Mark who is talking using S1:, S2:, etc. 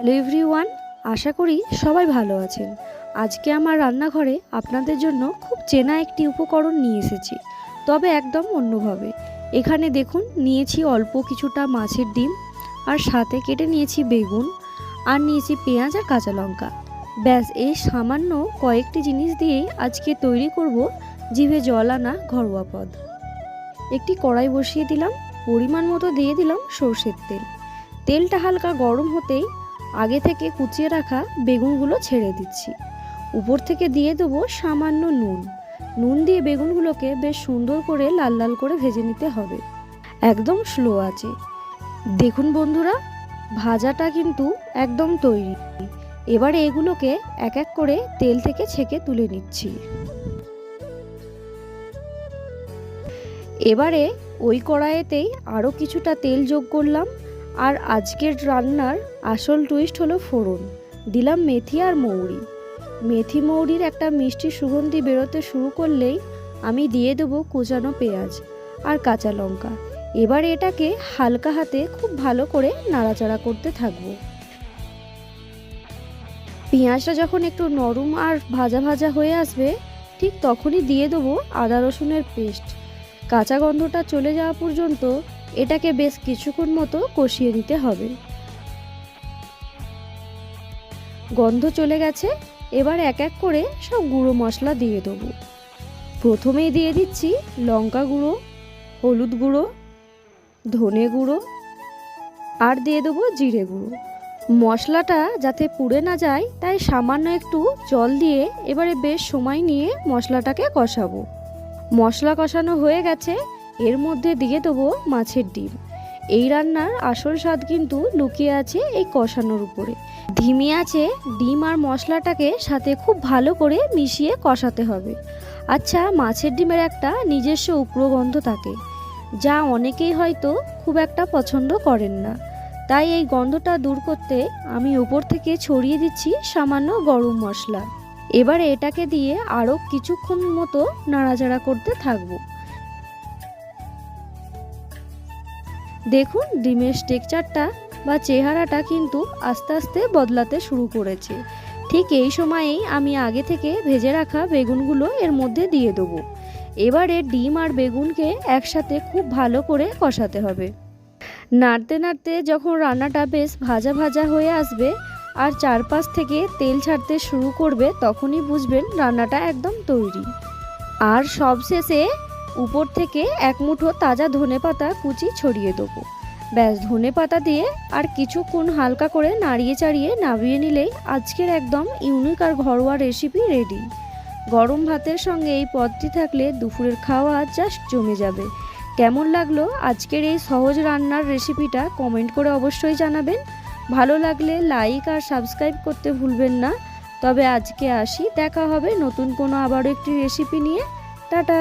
S1: Hello everyone, আশা করি সবাই ভালো আছেন। আজকে আমার রান্নাঘরে আপনাদের জন্য খুব চেনা একটি উপকরণ নিয়ে এসেছি, তবে একদম অন্যভাবে। এখানে দেখুন, নিয়েছি অল্প কিছুটা মাছের ডিম, আর সাথে কেটে নিয়েছি বেগুন, আর নিয়েছি পেঁয়াজ আর কাঁচা লঙ্কা। ব্যাস, এই সামান্য কয়েকটি জিনিস দিয়েই আজকে তৈরি করব জিভে জল আনা ঘরোয়া পদ। একটি কড়াই বসিয়ে দিলাম, পরিমাণ মতো দিয়ে দিলাম সর্ষের তেল। তেলটা হালকা গরম হতেই আগে থেকে কুচিয়ে রাখা বেগুনগুলো ছেড়ে দিচ্ছি। উপর থেকে দিয়ে দেবো সামান্য নুন দিয়ে বেগুনগুলোকে বেশ সুন্দর করে লাল লাল করে ভেজে নিতে হবে, একদম স্লো আছে। দেখুন বন্ধুরা, ভাজাটা কিন্তু একদম তৈরি। এবারে এগুলোকে এক এক করে তেল থেকে ছেঁকে তুলে নিচ্ছি। এবারে ওই কড়াইতেই আরও কিছুটা তেল যোগ করলাম, আর আজকের রান্নার আসল টুইস্ট হলো ফোড়ন। দিলাম মেথি আর মৌরি। মেথি মৌরির একটা মিষ্টি সুগন্ধি বেরোতে শুরু করলেই আমি দিয়ে দেবো কুচানো পেঁয়াজ আর কাঁচা লঙ্কা। এবার এটাকে হালকা হাতে খুব ভালো করে নাড়াচাড়া করতে থাকবো। পেঁয়াজটা যখন একটু নরম আর ভাজা ভাজা হয়ে আসবে, ঠিক তখনই দিয়ে দেবো আদা রসুনের পেস্ট। কাঁচা গন্ধটা চলে যাওয়া পর্যন্ত এটাকে বেশ কিছুক্ষণ মতো কষিয়ে নিতে হবে। গন্ধ চলে গেছে, এবার এক এক করে সব গুঁড়ো মশলা দিয়ে দেবো। প্রথমেই দিয়ে দিচ্ছি লঙ্কা গুঁড়ো, হলুদ গুঁড়ো, ধনে গুঁড়ো, আর দিয়ে দেবো জিরে গুঁড়ো। মশলাটা যাতে পুড়ে না যায় তাই সামান্য একটু জল দিয়ে এবারে বেশ সময় নিয়ে মশলাটাকে কষাবো। মশলা কষানো হয়ে গেছে, এর মধ্যে দিয়ে দেবো মাছের ডিম। এই রান্নার আসল স্বাদ কিন্তু লুকিয়ে আছে এই কষানোর উপরে। ধিমি আঁচে ডিম আর মশলাটাকে সাথে খুব ভালো করে মিশিয়ে কষাতে হবে। আচ্ছা, মাছের ডিমের একটা নিজস্ব উগ্র গন্ধ থাকে, যা অনেকেই হয়তো খুব একটা পছন্দ করেন না। তাই এই গন্ধটা দূর করতে আমি উপর থেকে ছড়িয়ে দিচ্ছি সামান্য গরম মশলা। এবারে এটাকে দিয়ে আরও কিছুক্ষণ মতো নাড়াচাড়া করতে থাকবো। দেখুন, ডিমের টেক্সচারটা বা চেহারাটা কিন্তু আস্তে আস্তে বদলাতে শুরু করেছে। ঠিক এই সময়েই আমি আগে থেকে ভেজে রাখা বেগুনগুলো এর মধ্যে দিয়ে দেবো। এবারে ডিম আর বেগুনকে একসাথে খুব ভালো করে কষাতে হবে। নাড়তে নাড়তে যখন রান্নাটা বেশ ভাজা ভাজা হয়ে আসবে আর চারপাশ থেকে তেল ছাড়তে শুরু করবে, তখনই বুঝবেন রান্নাটা একদম তৈরি। আর সবশেষে উপর থেকে এক মুঠো তাজা ধনেপাতা কুচি ছড়িয়ে দেবো। ব্যাস, ধনেপাতা দিয়ে আর কিছুক্ষণ হালকা করে নাড়িয়ে চাড়িয়ে নামিয়ে নিলেই আজকের একদম ইউনিক আর ঘরোয়া রেসিপি রেডি। গরম ভাতের সঙ্গে এই পদটি থাকলে দুপুরের খাওয়া জাস্ট জমে যাবে। কেমন লাগলো আজকের এই সহজ রান্নার রেসিপিটা কমেন্ট করে অবশ্যই জানাবেন। ভালো লাগলে লাইক আর সাবস্ক্রাইব করতে ভুলবেন না। তবে আজকে আসি, দেখা হবে নতুন কোনো আবারও একটি রেসিপি নিয়ে। টাটা।